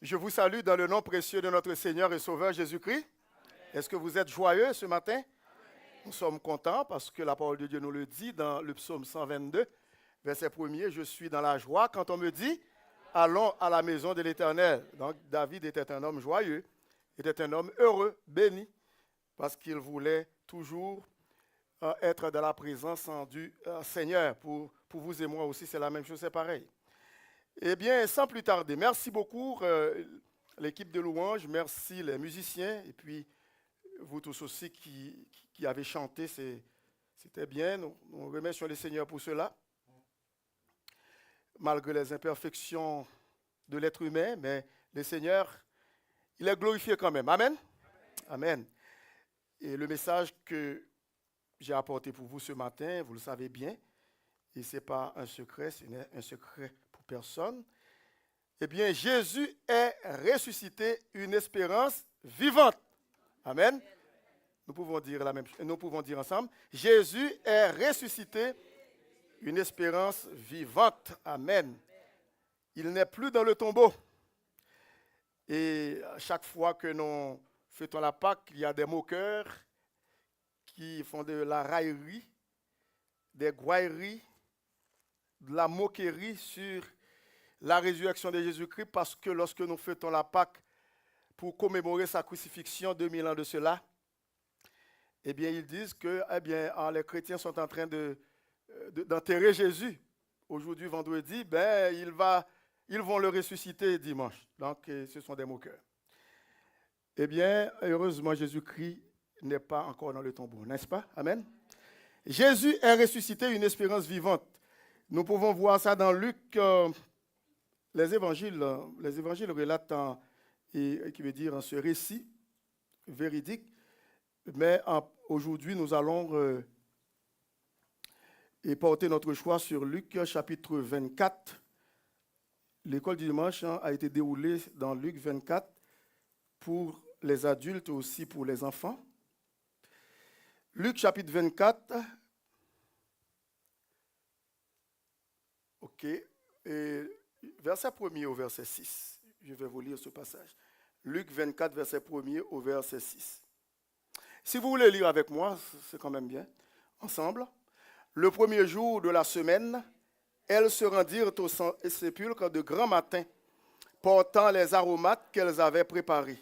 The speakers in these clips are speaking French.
Je vous salue dans le nom précieux de notre Seigneur et Sauveur Jésus-Christ. Est-ce que vous êtes joyeux ce matin? Amen. Nous sommes contents parce que la parole de Dieu nous le dit dans le psaume 122, verset 1er. Je suis dans la joie quand on me dit, allons à la maison de l'Éternel. Donc David était un homme joyeux, était un homme heureux, béni, parce qu'il voulait toujours être dans la présence du Seigneur. Pour vous et moi aussi, c'est la même chose, c'est pareil. Eh bien, sans plus tarder, merci beaucoup l'équipe de louange, merci les musiciens, et puis vous tous aussi qui avez chanté, c'était bien. Nous remercions le Seigneur pour cela. Malgré les imperfections de l'être humain, mais le Seigneur, il est glorifié quand même. Amen. Amen. Et le message que j'ai apporté pour vous ce matin, vous le savez bien, et ce n'est pas un secret, ce n'est un secret pour personne. Eh bien, Jésus est ressuscité, une espérance vivante. Amen. Nous pouvons dire la même chose. Nous pouvons dire ensemble, Jésus est ressuscité, une espérance vivante. Amen. Il n'est plus dans le tombeau. Et à chaque fois que nous fêtons la Pâque, il y a des moqueurs qui font de la raillerie, des gouailleries, de la moquerie sur la résurrection de Jésus-Christ, parce que lorsque nous fêtons la Pâque pour commémorer sa crucifixion 2000 ans de cela, eh bien, ils disent que les chrétiens sont en train d'enterrer Jésus. Aujourd'hui, vendredi, ils vont le ressusciter dimanche. Donc, ce sont des moqueurs. Eh bien, heureusement, Jésus-Christ n'est pas encore dans le tombeau, n'est-ce pas? Amen. Jésus est ressuscité, une espérance vivante. Nous pouvons voir ça dans Luc. Les évangiles relatent qui veut dire ce récit véridique. Mais aujourd'hui, nous allons porter notre choix sur Luc chapitre 24. L'école du dimanche a été déroulée dans Luc 24 pour les adultes et aussi pour les enfants. Luc chapitre 24. OK. Et verset 1er au verset 6. Je vais vous lire ce passage. Luc 24, verset 1er au verset 6. Si vous voulez lire avec moi, c'est quand même bien. Ensemble. Le premier jour de la semaine, elles se rendirent au sépulcre de grand matin, portant les aromates qu'elles avaient préparés.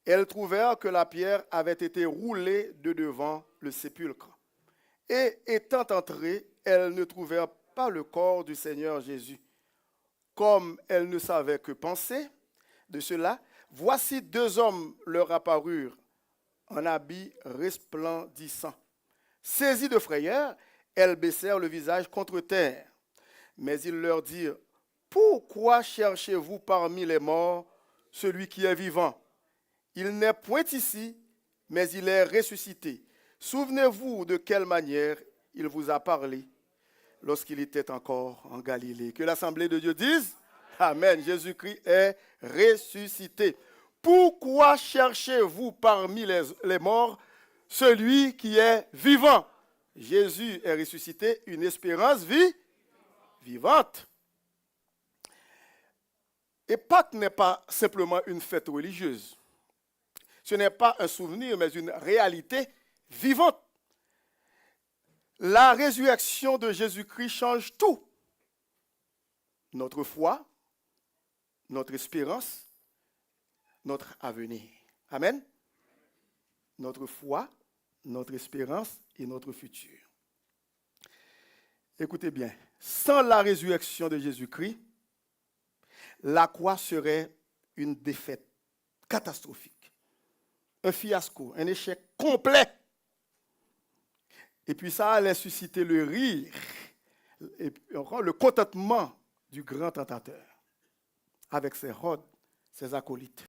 Elles trouvèrent que la pierre avait été roulée de devant le sépulcre. Et étant entrées, elles ne trouvèrent pas le corps du Seigneur Jésus. Comme elles ne savaient que penser de cela, voici deux hommes leur apparurent en habits resplendissants. Saisies de frayeur, elles baissèrent le visage contre terre. Mais ils leur dirent, « Pourquoi cherchez-vous parmi les morts celui qui est vivant? Il n'est point ici, mais il est ressuscité. Souvenez-vous de quelle manière il vous a parlé lorsqu'il était encore en Galilée. » Que l'Assemblée de Dieu dise, Amen, Jésus-Christ est ressuscité. Pourquoi cherchez-vous parmi les morts celui qui est vivant? Jésus est ressuscité, une espérance vivante. Et Pâques n'est pas simplement une fête religieuse. Ce n'est pas un souvenir, mais une réalité vivante. La résurrection de Jésus-Christ change tout. Notre foi, notre espérance, notre avenir. Amen. Notre foi, notre espérance et notre futur. Écoutez bien, sans la résurrection de Jésus-Christ, la croix serait une défaite catastrophique, un fiasco, un échec complet. Et puis ça allait susciter le rire et encore le contentement du grand tentateur avec ses rods, ses acolytes.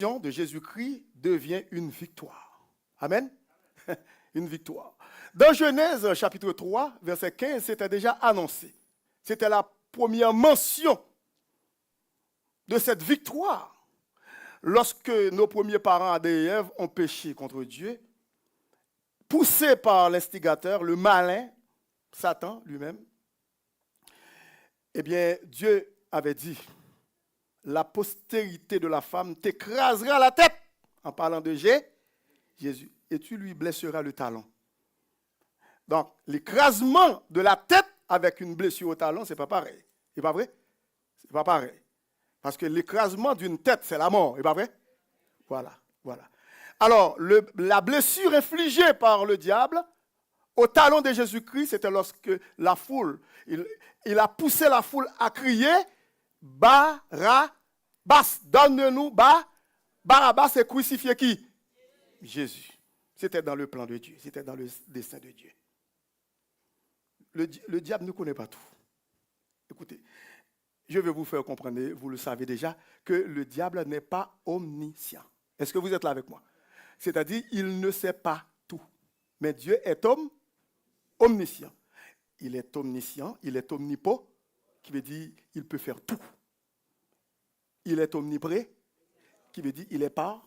La résurrection de Jésus-Christ devient une victoire. Amen. Une victoire. Dans Genèse chapitre 3, verset 15, c'était déjà annoncé. C'était la première mention de cette victoire. Lorsque nos premiers parents, Adam et Ève, ont péché contre Dieu, poussés par l'instigateur, le malin, Satan lui-même, eh bien, Dieu avait dit, la postérité de la femme t'écrasera la tête, en parlant de Jésus, et tu lui blesseras le talon. Donc, l'écrasement de la tête avec une blessure au talon, ce n'est pas pareil. C'est pas vrai? C'est pas pareil. Parce que l'écrasement d'une tête, c'est la mort, c'est pas vrai? Voilà. Alors, la blessure infligée par le diable au talon de Jésus-Christ, c'était lorsque la foule, il a poussé la foule à crier, Barabbas, donne-nous Barabbas et crucifié qui? Jésus. C'était dans le plan de Dieu, c'était dans le dessein de Dieu. Le diable ne connaît pas tout. Écoutez, je vais vous faire comprendre, vous le savez déjà, que le diable n'est pas omniscient. Est-ce que vous êtes là avec moi? C'est-à-dire, il ne sait pas tout. Mais Dieu est omniscient. Il est omniscient, il est omnipotent, qui veut dire il peut faire tout. Il est omnipré, qui veut dire il est partout.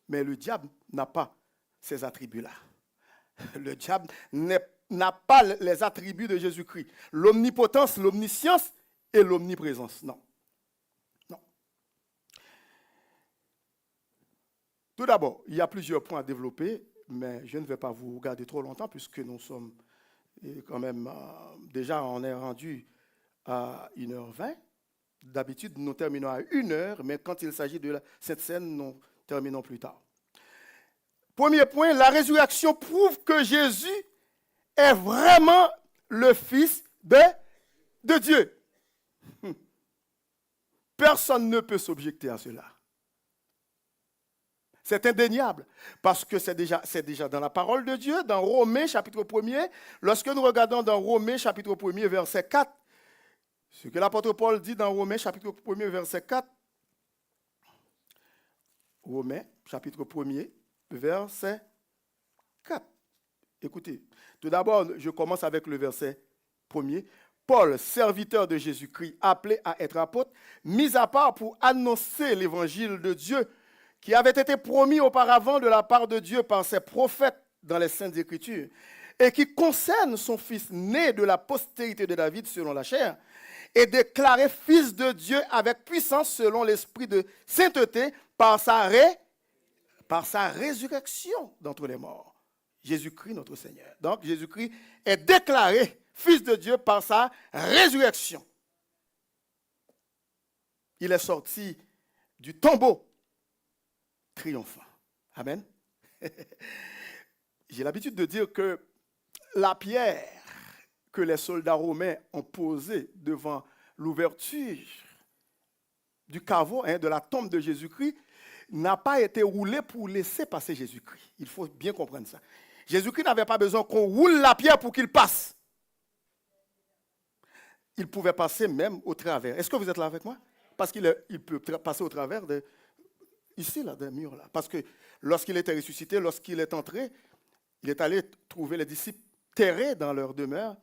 Mais le diable n'a pas ces attributs-là. Le diable n'a pas les attributs de Jésus-Christ. L'omnipotence, l'omniscience et l'omniprésence. Non. Tout d'abord, il y a plusieurs points à développer, mais je ne vais pas vous garder trop longtemps puisque nous sommes quand même, déjà on est rendu à 1h20. D'habitude, nous terminons à 1h, mais quand il s'agit de cette scène, nous terminons plus tard. Premier point, la résurrection prouve que Jésus est vraiment le Fils de Dieu. Personne ne peut s'objecter à cela. C'est indéniable, parce que c'est déjà dans la parole de Dieu, dans Romains chapitre 1er, lorsque nous regardons dans Romains chapitre 1er, verset 4, ce que l'apôtre Paul dit dans Romains chapitre 1er, verset 4, Romains chapitre 1er, verset 4. Écoutez, tout d'abord, je commence avec le verset 1er. Paul, serviteur de Jésus-Christ, appelé à être apôtre, mis à part pour annoncer l'évangile de Dieu qui avait été promis auparavant de la part de Dieu par ses prophètes dans les Saintes Écritures, et qui concerne son fils né de la postérité de David selon la chair, et déclaré fils de Dieu avec puissance selon l'esprit de sainteté par sa résurrection d'entre les morts. Jésus-Christ notre Seigneur. Donc Jésus-Christ est déclaré fils de Dieu par sa résurrection. Il est sorti du tombeau triomphant. Amen. J'ai l'habitude de dire que la pierre que les soldats romains ont posée devant l'ouverture du caveau, de la tombe de Jésus-Christ, n'a pas été roulée pour laisser passer Jésus-Christ. Il faut bien comprendre ça. Jésus-Christ n'avait pas besoin qu'on roule la pierre pour qu'il passe. Il pouvait passer même au travers. Est-ce que vous êtes là avec moi? Parce qu'il peut passer au travers ici, là, des murs, là. Parce que lorsqu'il était ressuscité, lorsqu'il est entré, il est allé trouver les disciples terrés dans leur demeure,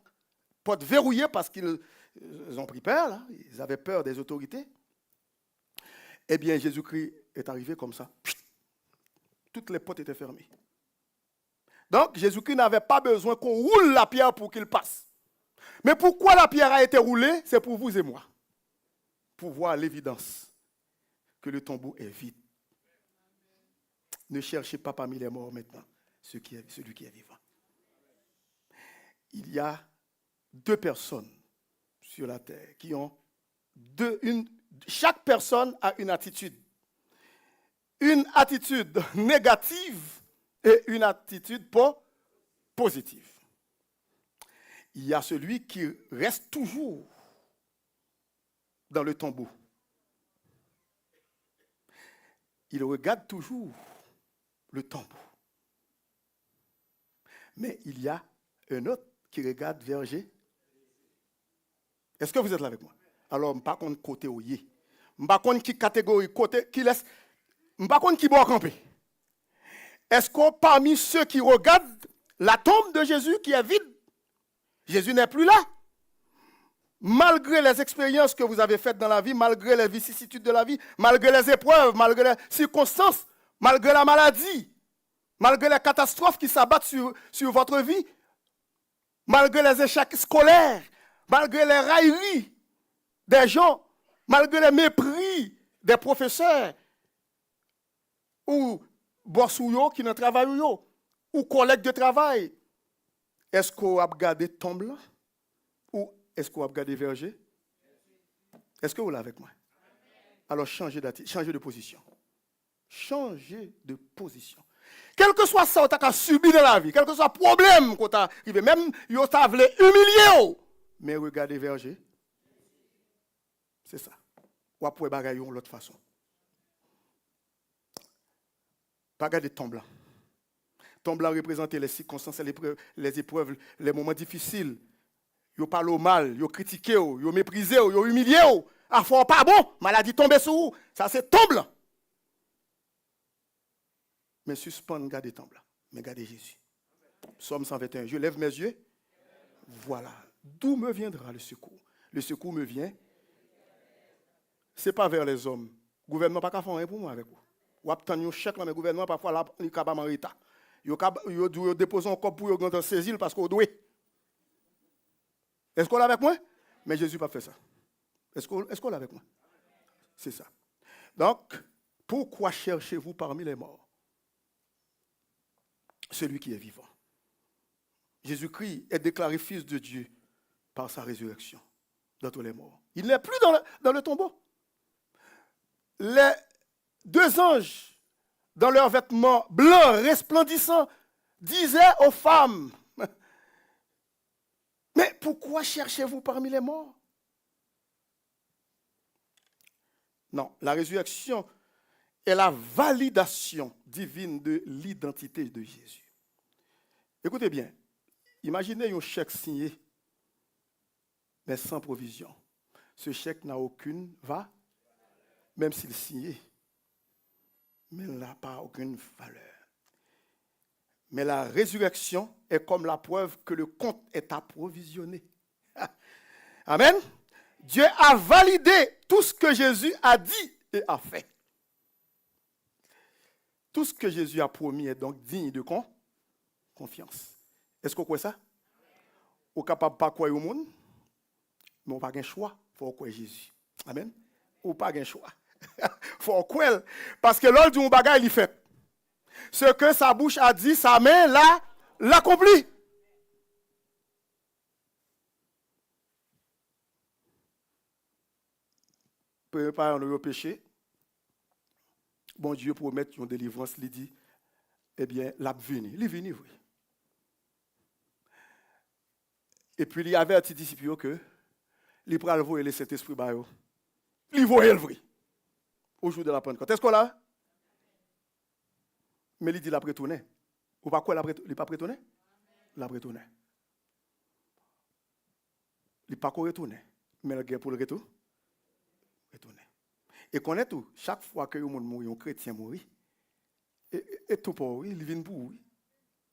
porte verrouillée parce qu'ils ont pris peur, là. Ils avaient peur des autorités. Eh bien, Jésus-Christ est arrivé comme ça. Toutes les portes étaient fermées. Donc, Jésus-Christ n'avait pas besoin qu'on roule la pierre pour qu'il passe. Mais pourquoi la pierre a été roulée? C'est pour vous et moi. Pour voir l'évidence que le tombeau est vide. Ne cherchez pas parmi les morts maintenant celui qui est vivant. Il y a deux personnes sur la terre qui ont chaque personne a une attitude. Une attitude négative et une attitude positive. Il y a celui qui reste toujours dans le tombeau. Il regarde toujours le tombeau. Mais il y a un autre qui regarde vers Jésus. Est-ce que vous êtes là avec moi? Alors, je ne sais pas côté où il est. Je ne sais pas qui catégorie côté qui laisse. Je ne sais pas qui doit camper. Est-ce que parmi ceux qui regardent la tombe de Jésus qui est vide, Jésus n'est plus là? Malgré les expériences que vous avez faites dans la vie, malgré les vicissitudes de la vie, malgré les épreuves, malgré les circonstances, malgré la maladie, malgré les catastrophes qui s'abattent sur votre vie, malgré les échecs scolaires, malgré les railleries, des gens, malgré les mépris des professeurs, ou boss qui ne travaillent ou collègues de travail, est-ce qu'on a regardé tombe là? Ou est-ce qu'on a regardé verger? Est-ce que vous l'avez avec moi? Alors changez de position. Changez de position. Quel que soit ça que tu as subi dans la vie, quel que soit le problème que tu as arrivé, même si tu as voulu humilier, mais regardez verger. C'est ça. Ou après bagaille de l'autre façon. Pas regarder tombe là. Tombe là représente les circonstances, les épreuves, les moments difficiles. Yo parle au mal, yo critiqué, yo méprisé, yo humilié. Ah, faut pas bon, maladie tombe sur vous. Ça c'est tombe là. Mais suspend, gardez tombe là. Mais gardez Jésus. Psaume 121. Je lève mes yeux. Voilà. D'où me viendra le secours? Le secours me vient. Ce n'est pas vers les hommes. Le gouvernement n'a pas fait rien pour moi avec vous. Ou obtenir un chèque, mais le gouvernement parfois là, il est en état. Il doit déposer un cop pour vous saisir parce qu'on doit. Est-ce qu'on est avec moi? Mais Jésus n'a pas fait ça. Est-ce qu'on est avec moi? C'est ça. Donc, pourquoi cherchez-vous parmi les morts celui qui est vivant? Jésus-Christ est déclaré fils de Dieu par sa résurrection d'entre les morts. Il n'est plus dans le tombeau. Les deux anges, dans leurs vêtements blancs, resplendissants, disaient aux femmes, mais pourquoi cherchez-vous parmi les morts? Non, la résurrection est la validation divine de l'identité de Jésus. Écoutez bien, imaginez un chèque signé, mais sans provision. Ce chèque n'a aucune valeur, même s'il est signé, mais il n'a pas aucune valeur. Mais la résurrection est comme la preuve que le compte est approvisionné. Amen. Dieu a validé tout ce que Jésus a dit et a fait. Tout ce que Jésus a promis est donc digne de confiance. Est-ce qu'on croit ça? On est capable de ne pas croire au monde, mais on n'a pas de choix pour croire Jésus. Amen. On n'a pas de choix. Il faut croire. Parce que l'autre dit un bagage, il fait. Ce que sa bouche a dit, sa main l'accomplit. Préparons le péché. Bon Dieu promet une délivrance, il dit, eh bien, l'a venu. Il est venu, oui. Et puis, il y avait un petit disciple que, il prend le voie et le Saint-Esprit, il voit le vrai. Au jour de la Pentecôte. Est-ce qu'on l'a? Mais il dit, il a prétourné. Ou pas quoi, il n'a pas prétourné? Il a prétourné. Il n'a pas retourné. Mais il a pour le retour. Retourner. Et qu'on est tout, chaque fois que monde mourit, un chrétien mourit, et tout pour oui, il vient pour oui.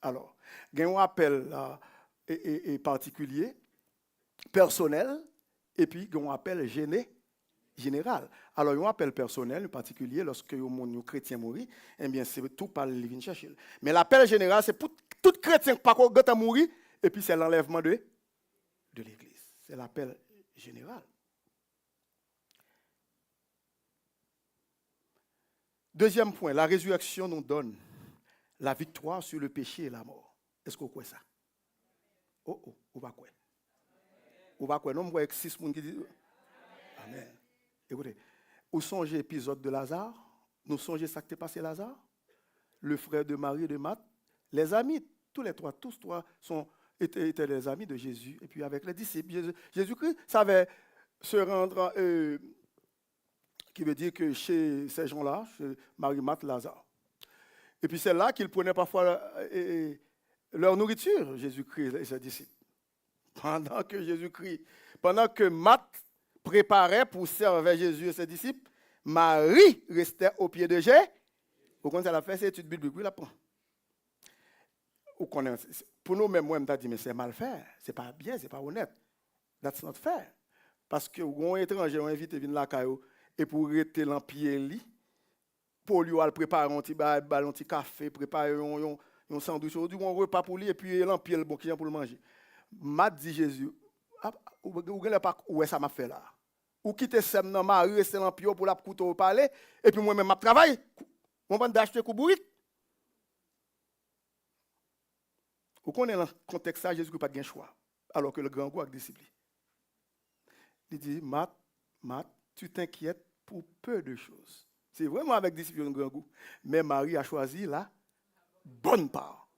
Alors, il y a un appel particulier, personnel, et puis il y a un appel général. Alors, il y a un appel personnel, particulier, lorsque un chrétien mourit, eh bien, c'est tout par le vient chercher. Mais l'appel général, c'est pour tout chrétien qui pas mourir, et puis c'est l'enlèvement de l'Église. C'est l'appel général. Deuxième point, la résurrection nous donne la victoire sur le péché et la mort. Est-ce qu'on croit ça? On va quoi? On va quoi? Non, on voit 6 personnes qui disent Amen. Écoutez, vous songez l'épisode de Lazare? Nous songez ça qui est passé Lazare? Le frère de Marie et de Marthe? Les amis, tous trois étaient les amis de Jésus. Et puis avec les disciples, Jésus-Christ savait se rendre... qui veut dire que chez ces gens-là, chez Marie, Marthe, Lazare. Et puis c'est là qu'ils prenaient parfois leur nourriture, Jésus-Christ et ses disciples. Pendant que Marthe préparait pour servir Jésus et ses disciples, Marie restait au pied de Jésus. Au contraire, elle a fait ses études bibliques, il apprend. Pour nous, même moi, je me dis, mais c'est mal fait, c'est pas bien, c'est pas honnête. That's not fair. Parce que un étranger, on invite à venir la caillou. Et pour rester dans pied pour lui préparer un petit café, préparer un sandwich, un repas pour lui et puis l'empier bon qui pour le manger. M'a dit Jésus, où est ça m'a fait là? ou quitter Sem dans Marie, rester dans Pio pour la couteau au palais, et puis moi-même, je travaille. On va d'acheter Koubourit. Vous connaissez dans le contexte ça, Jésus n'a pas de choix. Alors que le grand goût a discipliné. Il dit, Matt, tu t'inquiètes pour peu de choses. C'est vraiment avec discipline un grand goût. Mais Marie a choisi la bonne part.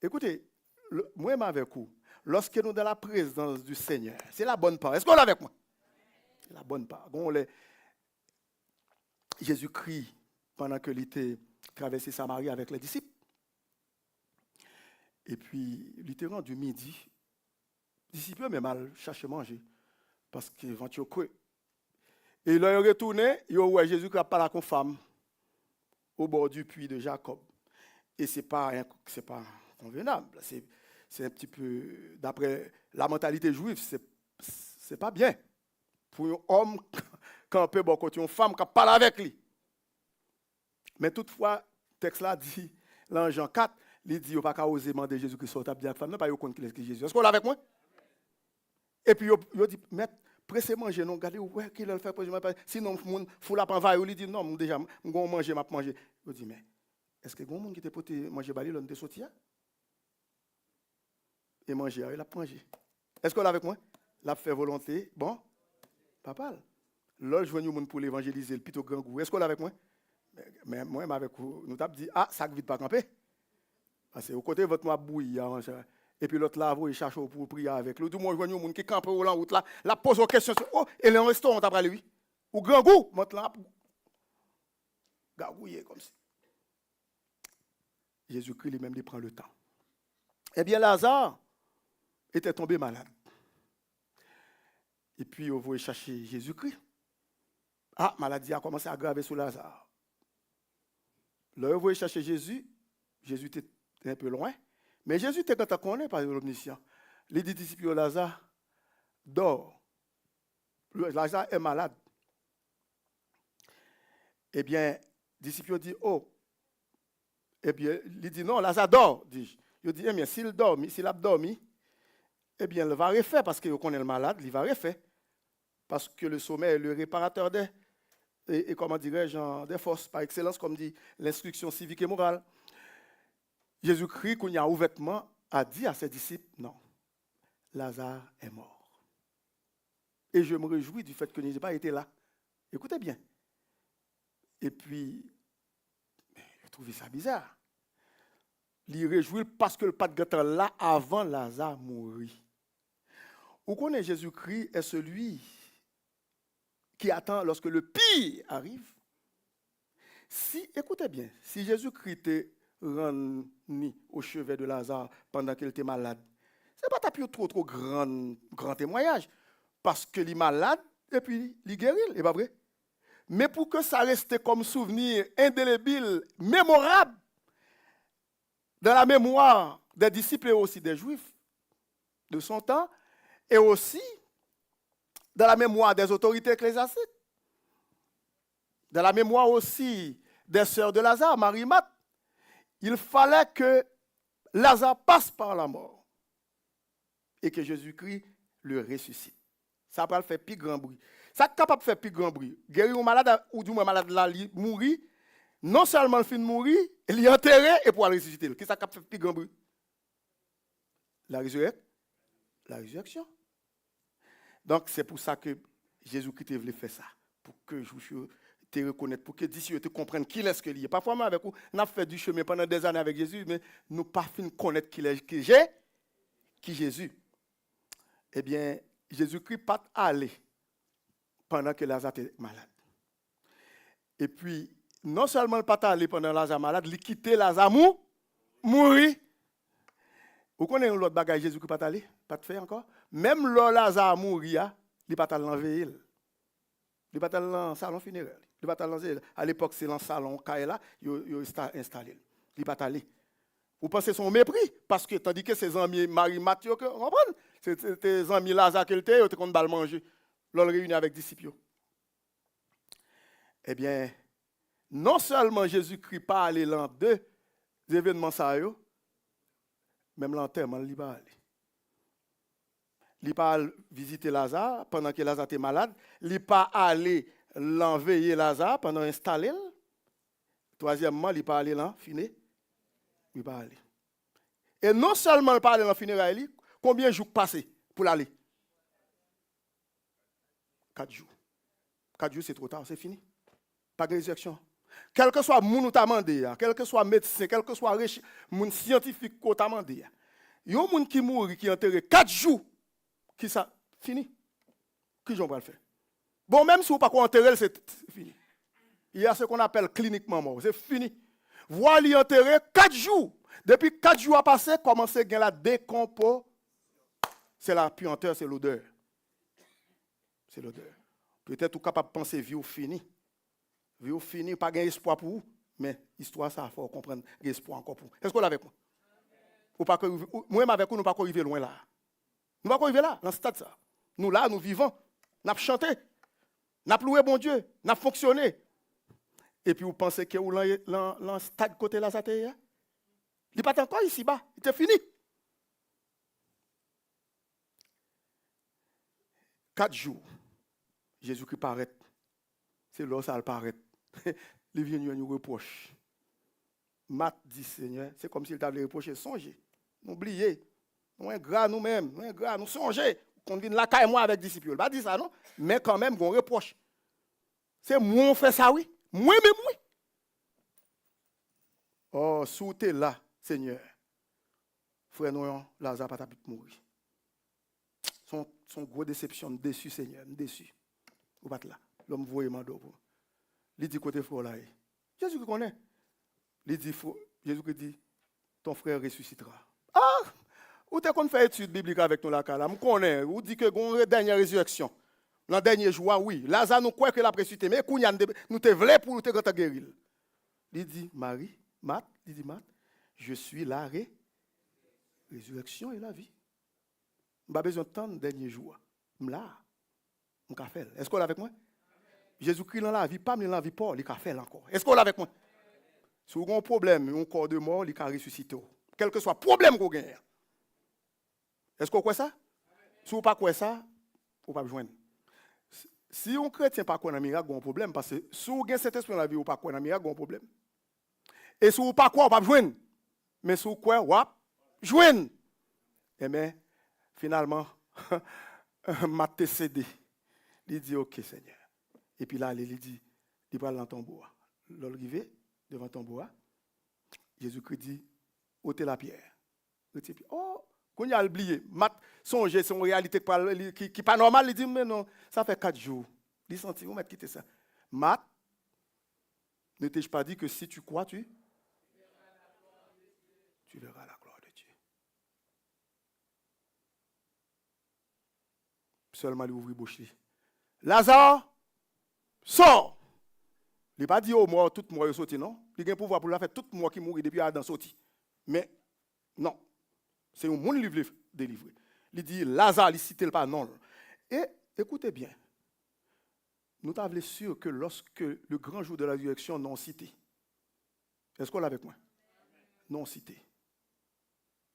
Écoutez, moi, je avec vous. Lorsque nous sommes dans la présence du Seigneur, c'est la bonne part. Est-ce qu'on est avec moi? C'est la bonne part. Bon, Jésus-Christ, pendant que était traversé Samarie avec les disciples, et puis, il était rendu midi, les disciples même mal cherché manger, parce qu'ils vont tuer creux. Et là, il est retourné, il a Jésus qui a parlé avec une femme au bord du puits de Jacob. Et ce n'est pas convenable. C'est un petit peu, d'après la mentalité juive, c'est pas bien. Pour un homme camper bon côté, une femme qui parle avec lui. Mais toutefois, le texte là dit, là en Jean 4, il dit, il n'a pas osé demander Jésus qui sorte à la femme, non, pas qu'on qui est Jésus. Est-ce qu'on est avec moi? Et puis, il dit, maître, pressez manger, non, regardez, ouais, qui le fait pour manger, sinon, il faut la prendre, il dit, non, déjà, je vais manger, je vais manger. Il dit, mais, est-ce que quelqu'un qui était pour manger, il a sorti? Et manger, il a mangé. Est-ce qu'on est avec moi? L'a fait volonté, bon, papa. Là, je vois nous pour l'évangéliser, le plutôt grand goût. Est-ce qu'on est avec moi? Mais moi, avec vous, nous t'avons dit, ah, ça ne vite pas camper. Parce que au côté, votre moi bouillie, et puis l'autre là, il cherche pour prier avec lui. Tout le monde, je vois nous qui campe au route là, la pose aux questions. Oh, et le restaurant, t'as parlé, oui. Ou grand goût, maintenant, gagouiller comme ça. Jésus-Christ lui-même, il prend le temps. Eh bien, Lazare était tombé malade. Et puis, on va chercher Jésus-Christ. Ah, maladie a commencé à aggraver sur Lazare. Là, on va chercher Jésus. Jésus était un peu loin. Mais Jésus était quand on connaît par l'omniscient. Les disciples de Lazare dort. Lazare est malade. Eh bien, les disciples disent, oh. Eh bien, il dit, non, Lazare dort, dis-je. Il dit, eh bien, s'il a dormi, eh bien, il va refaire parce qu'il connaît le malade, il va refaire. Parce que le sommeil est le réparateur et comment dirais-je, des forces, par excellence, comme dit l'instruction civique et morale. Jésus-Christ, qu'on y a ouvertement, a dit à ses disciples, non, Lazare est mort. Et je me réjouis du fait que je n'ai pas été là. Écoutez bien. Et puis, je trouvais ça bizarre. Il réjouit parce que le pas de gâteau là avant Lazare mourir. Vous connaissez Jésus-Christ est celui qui attend lorsque le pire arrive. Si, écoutez bien, si Jésus-Christ était rendu au chevet de Lazare pendant qu'il était malade, ce n'est pas trop grand témoignage. Parce qu'il est malade et puis il guérit, c'est pas vrai? Mais pour que ça reste comme souvenir indélébile, mémorable, dans la mémoire des disciples et aussi des Juifs de son temps, et aussi dans la mémoire des autorités ecclésiastiques, dans la mémoire aussi des sœurs de Lazare, Marie et Marthe, il fallait que Lazare passe par la mort et que Jésus-Christ le ressuscite. Ça va faire plus grand bruit. Ça est capable de faire plus grand bruit. Guérir un malade ou du moins malade là, mourir, non seulement le fin de mourir, il est enterré et pour ressusciter. Qu'est-ce que ça capable de faire plus grand bruit? La résurrection. Donc c'est pour ça que Jésus-Christ voulait faire ça. Pour que je te reconnaisse, pour que d'ici te comprenne qui est-ce qu'il est. Parfois, moi, avec vous, on a fait du chemin pendant des années avec Jésus, mais nous n'avons pas fini de connaître qui Jésus. Eh bien, Jésus-Christ pas allé pendant que Lazare était malade. Et puis, non seulement il pas allé pendant que Lazare malade, il quitté Lazare mourir. Vous connaissez l'autre bagage Jésus qui pas allé, pas de fait encore. Même le Lazare mourir, il pas allé l'enlever. Il pas allé dans le salon funéraire. Il pas allé à l'époque c'est dans le salon là, il installé. Il pas allé. Vous pensez son mépris parce que tandis que ses amis Marie Mathieu, vous comprenez? C'était amis Lazare qui étaient, ils étaient contre balle manger. L'on réunit avec disciples. Eh bien, non seulement Jésus-Christ pas allé dans deux événements ça même l'enterrement il pas allé. Il n'est pas visiter Lazare pendant que Lazare était malade. Il n'est pas allé l'enveiller Lazare pendant installer. Troisièmement, il n'est pas allé là, finir. Il n'est pas allé. Et non seulement il n'est pas allé dans funérailles, combien de jours passés pour l'aller? 4 jours. 4 jours, c'est trop tard, c'est fini. Pas de résurrection. Quel que soit le monde qui t'a demandé, quel que soit le médecin, quel que soit le monde scientifique qui t'a demandé, il y a un monde qui mourit, qui est enterré 4 jours, qui ça, fini. Qui j'en vais le faire? Bon, même si vous ne pouvez pas enterrer, c'est fini. Il y a ce qu'on appelle cliniquement mort, c'est fini. Voir l'y enterrer 4 jours. Depuis 4 jours à passer, commencer à la décomposition. C'est la puanteur, c'est l'odeur. C'est l'odeur. Peut-être vous êtes capable de penser vie au fini. Vie au fini, pas gain espoir pour vous. Mais l'histoire, ça, il faut comprendre l'espoir encore pour vous. Est-ce que vous l'avez avec moi? Ou pas moi, avec vous, nous ne pouvons pas arriver loin là. Nous ne pouvons pas arriver là, dans ce stade. Ça. Nous, là, nous vivons. Nous avons chanté. Nous avons loué bon Dieu. Nous avons fonctionné. Et puis, vous pensez que vous dans stade côté là, ça t'est. Il n'est pas encore ici-bas. Il est fini. 4 jours. Jésus-Christ paraît. C'est là ça paraît. Il vient nous reproche. Matt dit Seigneur, c'est comme s'il t'avait reproché. Songez. N'oubliez. Nous sommes gras nous-mêmes. Nous songez. Qu'on vienne là, et moi avec disciples. Pas dit ça, non? Mais quand même, on reproche. C'est moi on fait ça, oui. Moi-même, oui. Oh, sous t'es là, Seigneur. Frère Noyon, Lazare pas pu mourir. Son gros déception, déçu, Seigneur, déçu. Vous pas là. L'homme voyait mando pour. Il dit côté frère là. Jésus qui connaît. Il dit Jésus qui dit ton frère ressuscitera. Ah, ou t'es qu'on fait étude biblique avec nous là là. Me connaît. Ou dit que gon dernière résurrection. Dans dernier jour oui. Lazare nous croit que la ressuscité mais kounya nous te vle pour te grand guérir. Il dit Marie, Marthe, je suis la résurrection et la vie. Je n'ai pas besoin de temps dernier jour. Je suis là. Je fait. Est-ce qu'on est avec moi? Jésus-Christ dans la vie, pas dans la vie, pas, il a fait encore. Est-ce qu'on est avec moi? Si vous avez un problème, un corps de mort, il a ressuscité. Quel que soit le problème que vous avez. Est-ce qu'on croit ça? Si vous ne pas croire ça, vous ne pouvez pas joindre. Si un chrétien pas croit dans le miracle, vous avez un problème. Parce que si vous avez cet esprit dans la vie, vous ne pas croire dans le miracle, vous avez un problème. Et si vous ne pas croire, vous ne pouvez pas joindre. Mais si vous croyez, vous pouvez joindre. Eh bien, finalement, m'a cédé. Il dit, OK, Seigneur. Et puis là, il dit, il parle dans ton bois. L'arrivé devant ton bois, Jésus-Christ dit, ôtez la pierre. Oh, qu'on y a oublié. Songez, c'est une réalité qui n'est pas normale. Il dit, mais non, ça fait 4 jours. Il sentit, vous m'avez quitté ça. Matt, ne t'ai-je pas dit que si tu crois, tu verras la gloire de Dieu. Seulement, il ouvrit bouche. Lazare, sort. Il n'a pas dit au mort, tout mort est sorti, non? Il a un pouvoir pour la faire, tout mort qui mourit depuis Adam sorti. Mais, non. C'est un monde qui veut délivrer. Il dit, Lazare, il ne cite pas non. Et, écoutez bien, nous sommes sûrs que lorsque le grand jour de la résurrection non cité, est-ce qu'on l'a avec moi? Non cité.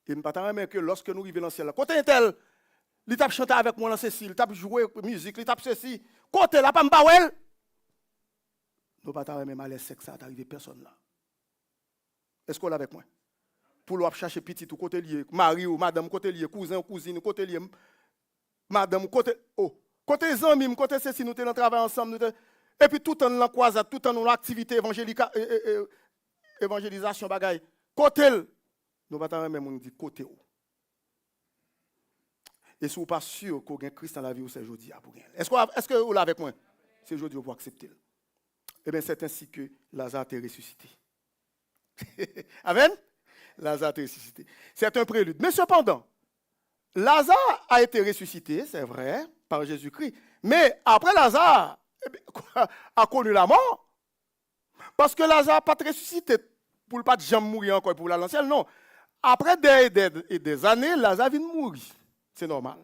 Et nous ne pas même que lorsque nous arrivons dans le ciel, côté un tel, il t'a chanté avec moi dans Cécile, il t'a joué musique, il t'a ceci, côté là, pas m'bawel. Nous ne pas même à l'aise que ça n'arrive personne là. Est-ce qu'on l'a avec moi? Pour l'on chercher petit ou côté lié, mari ou madame côté lié, cousin ou cousine côté lié, madame côté côté amis, côté ceci, nous sommes en travail ensemble, et puis tout en la croisade, tout en nos activités évangélisation bagaille. Côté nous pas même on dit côté où. Et si vous n'êtes pas sûr qu'on a Christ dans la vie, c'est aujourd'hui pour gagner. Est-ce que vous l'avez avec moi? C'est aujourd'hui pour accepter. Eh bien, c'est ainsi que Lazare est ressuscité. Amen? Lazare est ressuscité. C'est un prélude. Mais cependant, Lazare a été ressuscité, c'est vrai, par Jésus-Christ. Mais après Lazare a connu la mort. Parce que Lazare n'a pas ressuscité pour ne pas jamais mourir encore pour la ciel. Non. Après des années, Lazare vient de mourir. C'est normal.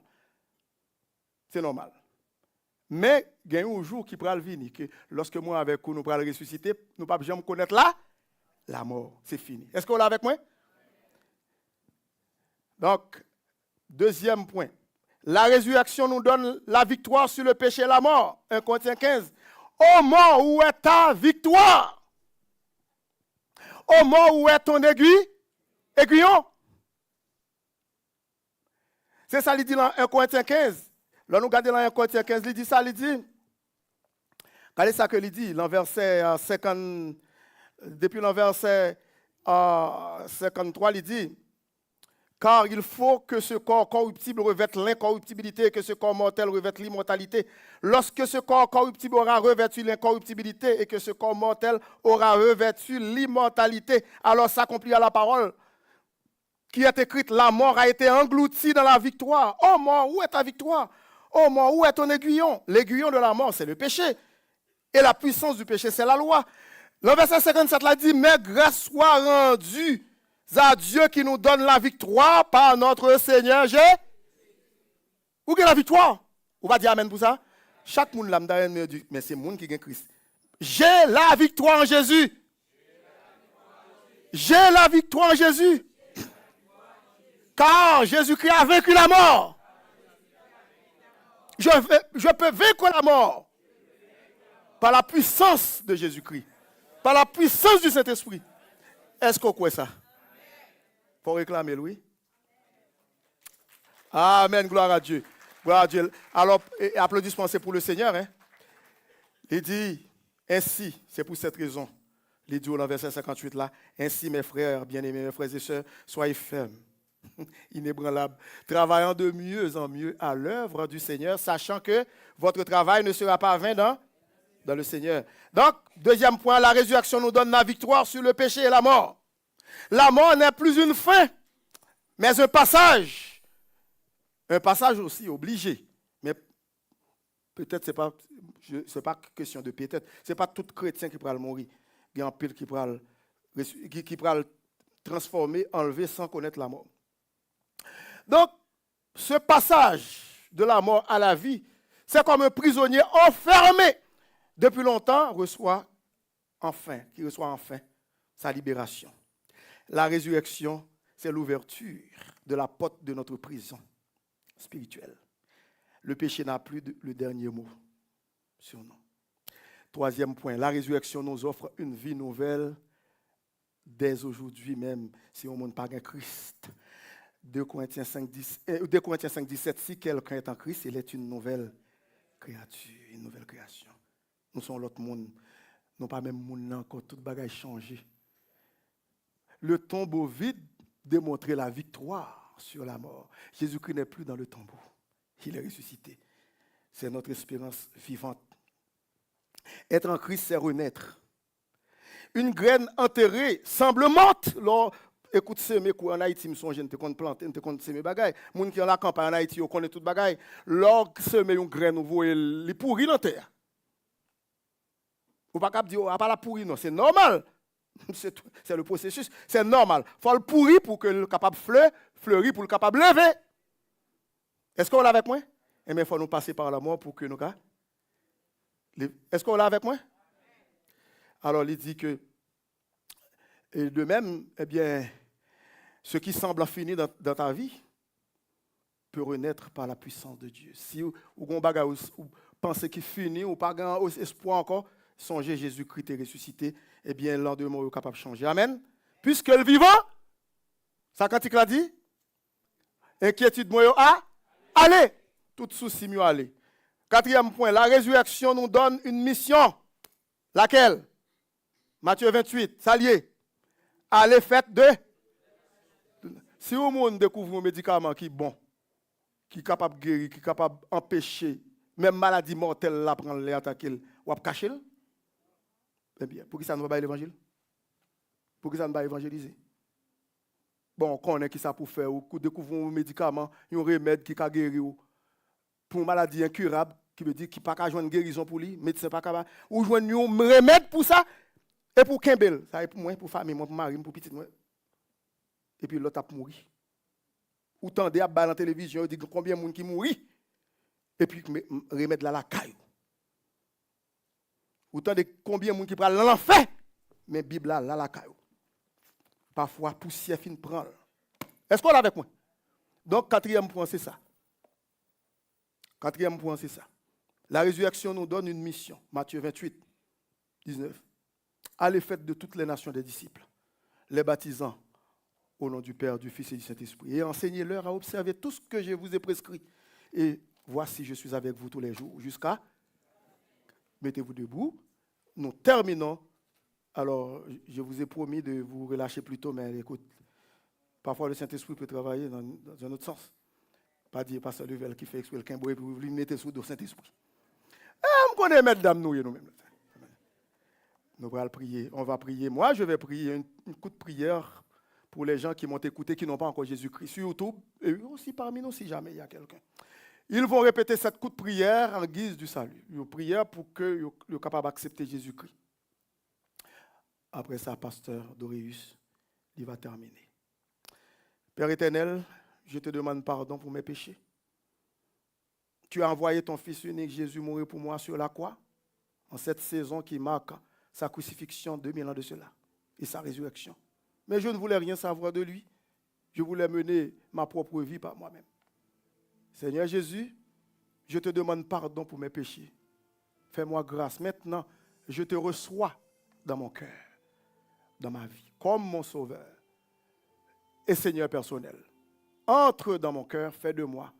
C'est normal. Mais il y a un jour qui pourra venir que lorsque moi avec vous, nous pourrons le ressusciter, nous ne pouvons jamais connaître la mort. C'est fini. Est-ce que vous l'avez avec moi? Donc, deuxième point. La résurrection nous donne la victoire sur le péché et la mort. 1 Corinthiens 15. Ô mort, où est ta victoire? Ô mort, où est ton aiguillon? C'est ça, il dit dans 1 Corinthiens 15. Là, nous regardons dans 1 Corinthiens 15, il dit ça, il dit. Regardez ça que il dit, dans verset 50, depuis le verset 53, il dit, car il faut que ce corps corruptible revête l'incorruptibilité et que ce corps mortel revête l'immortalité. Lorsque ce corps corruptible aura revêtu l'incorruptibilité et que ce corps mortel aura revêtu l'immortalité, alors s'accomplira la parole qui est écrite, la mort a été engloutie dans la victoire. Oh mort, où est ta victoire? Oh mort, où est ton aiguillon? L'aiguillon de la mort, c'est le péché. Et la puissance du péché, c'est la loi. Le verset 57 là dit, mais grâce soit rendue à Dieu qui nous donne la victoire par notre Seigneur Jésus. Où est la victoire? On va dire amen pour ça. Chaque monde là me dit, mais c'est le monde qui gagne Christ. J'ai la victoire en Jésus. J'ai la victoire en Jésus. Car Jésus-Christ a vaincu la mort. Je peux vaincre la mort par la puissance de Jésus-Christ, par la puissance du Saint-Esprit. Est-ce qu'on croit ça? Faut réclamer, oui. Amen, gloire à Dieu. Gloire à Dieu. Alors, applaudissements, c'est pour le Seigneur. Hein? Il dit, ainsi, c'est pour cette raison. Il dit dans le verset 58 là, ainsi mes frères, bien-aimés, mes frères et sœurs, soyez fermes, inébranlables, travaillant de mieux en mieux à l'œuvre du Seigneur, sachant que votre travail ne sera pas vain dans le Seigneur. Donc, deuxième point, la résurrection nous donne la victoire sur le péché et la mort. La mort n'est plus une fin, mais un passage. Un passage aussi obligé. Mais peut-être ce n'est pas question de peut-être. Ce n'est pas tout chrétien qui pourra mourir. Il y a un pile qui pourra le transformer, enlever sans connaître la mort. Donc, ce passage de la mort à la vie, c'est comme un prisonnier enfermé depuis longtemps qui reçoit enfin sa libération. La résurrection, c'est l'ouverture de la porte de notre prison spirituelle. Le péché n'a plus le dernier mot sur nous. Troisième point, la résurrection nous offre une vie nouvelle dès aujourd'hui même, si on ne monte pas un Christ. 2 Corinthiens 5, 17, si quelqu'un est en Christ, il est une nouvelle créature, une nouvelle création. Nous sommes l'autre monde, non pas même monde encore, tout bagage changé. Le tombeau vide démontrait la victoire sur la mort. Jésus-Christ n'est plus dans le tombeau. Il est ressuscité. C'est notre espérance vivante. Être en Christ, c'est renaître. Une graine enterrée semble morte. Écoute, semer en Haïti, je songe, je te compte planter, je te compte semer bagaille. Les gens qui ont la campagne en Haïti, ils connaissent tout bagaille. Lorsque semer une graine, vous voyez, les pourris dans la terre. Vous ne pouvez pas dire, ah, pas la pourrie, non, c'est normal. C'est le processus, c'est normal. Il faut le pourrir pour que le capable fleurir, pour le capable lever. Est-ce qu'on l'a avec moi? Eh bien, il faut nous passer par la mort pour que nous... Est-ce qu'on l'a avec moi? Alors, il dit que, et de même, eh bien, ce qui semble fini dans ta vie peut renaître par la puissance de Dieu. Si vous pensez qu'il finit ou pas grand espoir encore, songez Jésus-Christ est ressuscité, eh bien, l'un de nous est capable de changer. Amen. Puisque le vivant, ça quand il l'a dit, inquiétude moi allez, tout souci mieux aller. Quatrième point, la résurrection nous donne une mission. Laquelle? Matthieu 28, ça lié. Allez, faites de. Si au monde découvre un médicament qui est bon, qui est capable de guérir, qui est capable d'empêcher, même maladie mortelle, la prendre, les attaquer, ou à cacher, eh bien, pour qui ça ne va pas l'évangile? Pour qui ça ne va pas évangéliser? Bon, on connaît qui ça pour faire, ou découvrir un médicament, un remède qui peut guérir, pour une maladie incurable, qui veut dire qu'il n'y a pas joindre une guérison pour lui, médecin pas capable, ou joindre un remède pour ça, et pour Kimbel, ça est pour moi, pour famille, pour mari, pour petit moi. Et puis l'autre a mouru. Ou tendez à balancer la télévision, dit combien de monde qui mourit, et puis remettre là la caille. Ou tendez combien de monde qui prend l'enfer, mais la Bible là la caille. Parfois, poussière fin prendre. Est-ce qu'on est avec moi? Donc, quatrième point, c'est ça. Quatrième point, c'est ça. La résurrection nous donne une mission. Matthieu 28, 19. Allez, faites de toutes les nations des disciples, les baptisant au nom du Père, du Fils et du Saint-Esprit, et enseignez-leur à observer tout ce que je vous ai prescrit. Et voici, je suis avec vous tous les jours, jusqu'à... Mettez-vous debout. Nous terminons. Alors, je vous ai promis de vous relâcher plus tôt, mais écoute, parfois le Saint-Esprit peut travailler dans un autre sens. Pas dire pasteur Level qui fait exprès le quimbo et puis vous mettez sous le Saint-Esprit. On connaît mettre dame nous-mêmes. Nous allons prier. On va prier. Moi, je vais prier une coup de prière pour les gens qui m'ont écouté, qui n'ont pas encore Jésus-Christ sur YouTube, et aussi parmi nous, si jamais il y a quelqu'un. Ils vont répéter cette coup de prière en guise du salut. Une prière pour qu'ils soient capables d'accepter Jésus-Christ. Après ça, pasteur Dorius, il va terminer. Père éternel, je te demande pardon pour mes péchés. Tu as envoyé ton Fils unique Jésus mourir pour moi sur la croix, en cette saison qui marque sa crucifixion 2000 ans de cela, et sa résurrection. Mais je ne voulais rien savoir de lui. Je voulais mener ma propre vie par moi-même. Seigneur Jésus, je te demande pardon pour mes péchés. Fais-moi grâce. Maintenant, je te reçois dans mon cœur, dans ma vie, comme mon sauveur et Seigneur personnel. Entre dans mon cœur, fais de moi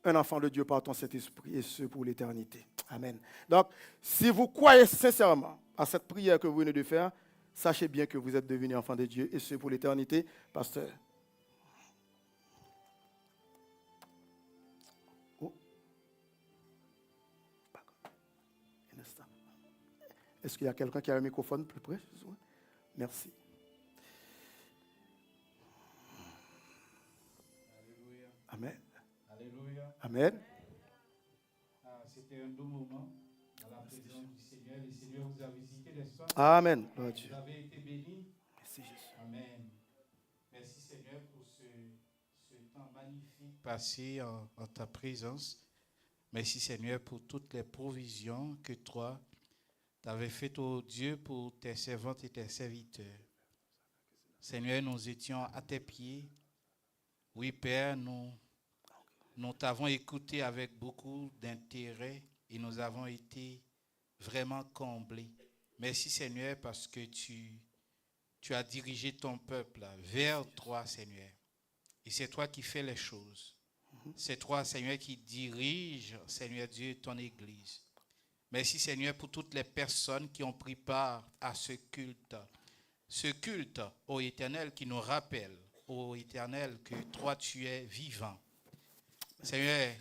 un enfant de Dieu par ton Saint-Esprit, et ce pour l'éternité. Amen. Donc, si vous croyez sincèrement à cette prière que vous venez de faire, sachez bien que vous êtes devenus enfants de Dieu, et ce pour l'éternité. Pasteur. Oh. Un instant. Est-ce qu'il y a quelqu'un qui a un microphone plus près? Merci. Alléluia. Amen. Alléluia. Amen. C'était un doux moment à la présence du Seigneur. Le Seigneur vous a visité, n'est-ce pas? Amen. Gloire à Dieu. Vous avez été bénis. Merci Jésus. Amen. Merci Seigneur pour ce temps magnifique passé en ta présence. Merci Seigneur pour toutes les provisions que toi t'avais faites, au Dieu, pour tes servantes et tes serviteurs. Seigneur, nous étions à tes pieds. Oui Père, nous t'avons écouté avec beaucoup d'intérêt et nous avons été vraiment comblés. Merci Seigneur parce que tu as dirigé ton peuple vers toi Seigneur. Et c'est toi qui fais les choses. C'est toi Seigneur qui dirige, Seigneur Dieu, ton Église. Merci Seigneur pour toutes les personnes qui ont pris part à ce culte. Ce culte, ô Éternel, qui nous rappelle, ô Éternel, que toi tu es vivant. Seigneur,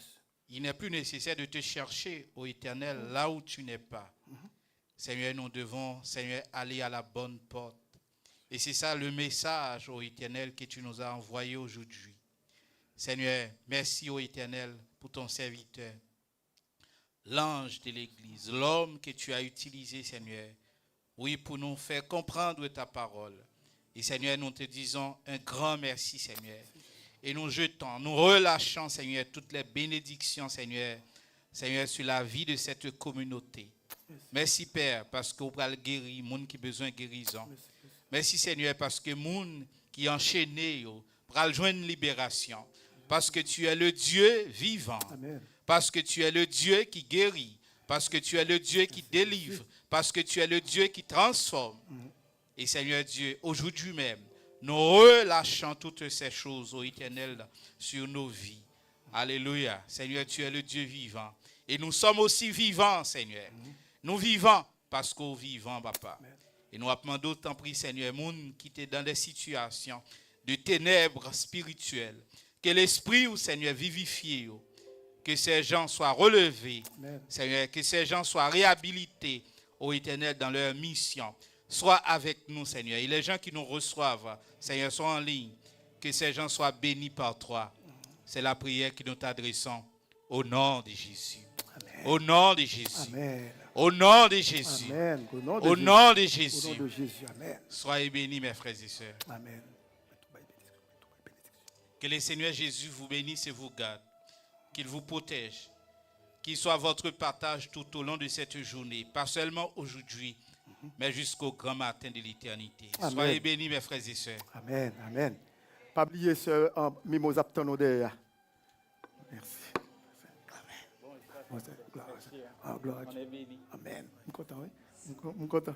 il n'est plus nécessaire de te chercher, ô Éternel, là où tu n'es pas. Seigneur, nous devons, Seigneur, aller à la bonne porte. Et c'est ça le message, ô Éternel, que tu nous as envoyé aujourd'hui. Seigneur, merci, ô Éternel, pour ton serviteur, l'ange de l'Église, l'homme que tu as utilisé, Seigneur, oui, pour nous faire comprendre ta parole. Et Seigneur, nous te disons un grand merci, Seigneur. Et nous jetons, nous relâchons, Seigneur, toutes les bénédictions, Seigneur, sur la vie de cette communauté. Merci, Père, parce que vous pouvez guérir, les gens qui ont besoin de guérison. Merci, Seigneur, parce que les gens qui sont enchaînés, pour joindre une libération. Parce que tu es le Dieu vivant. Amen. Parce que tu es le Dieu qui guérit. Parce que tu es le Dieu qui délivre. Parce que tu es le Dieu qui transforme. Et Seigneur Dieu, aujourd'hui même, nous relâchons toutes ces choses, ô Éternel, sur nos vies. Alléluia. Seigneur, tu es le Dieu vivant. Et nous sommes aussi vivants, Seigneur. Nous vivons parce qu'on vivant, Papa. Et nous appelons d'autant pris, Seigneur, monde qui est dans des situations de ténèbres spirituelles. Que l'esprit, Seigneur, vivifie. Que ces gens soient relevés. Amen. Seigneur, que ces gens soient réhabilités, ô Éternel, dans leur mission. Sois avec nous, Seigneur. Et les gens qui nous reçoivent, Seigneur, sont en ligne. Que ces gens soient bénis par toi. C'est la prière que nous t'adressons au nom de Jésus. Amen. Au nom de Jésus. Amen. Au nom de Jésus. Amen. Au nom de Jésus. Au nom de Jésus. Amen. Soyez bénis, mes frères et sœurs. Amen. Que le Seigneur Jésus vous bénisse et vous garde. Qu'il vous protège. Qu'il soit votre partage tout au long de cette journée. Pas seulement aujourd'hui, mais jusqu'au grand matin de l'éternité. Amen. Soyez bénis, mes frères et sœurs. Amen. Amen. Pas oublier ce mimosa. Merci. Gloire à Dieu. Ah, gloire à On Dieu. est béni. Amen. Je suis content, oui. Je suis content.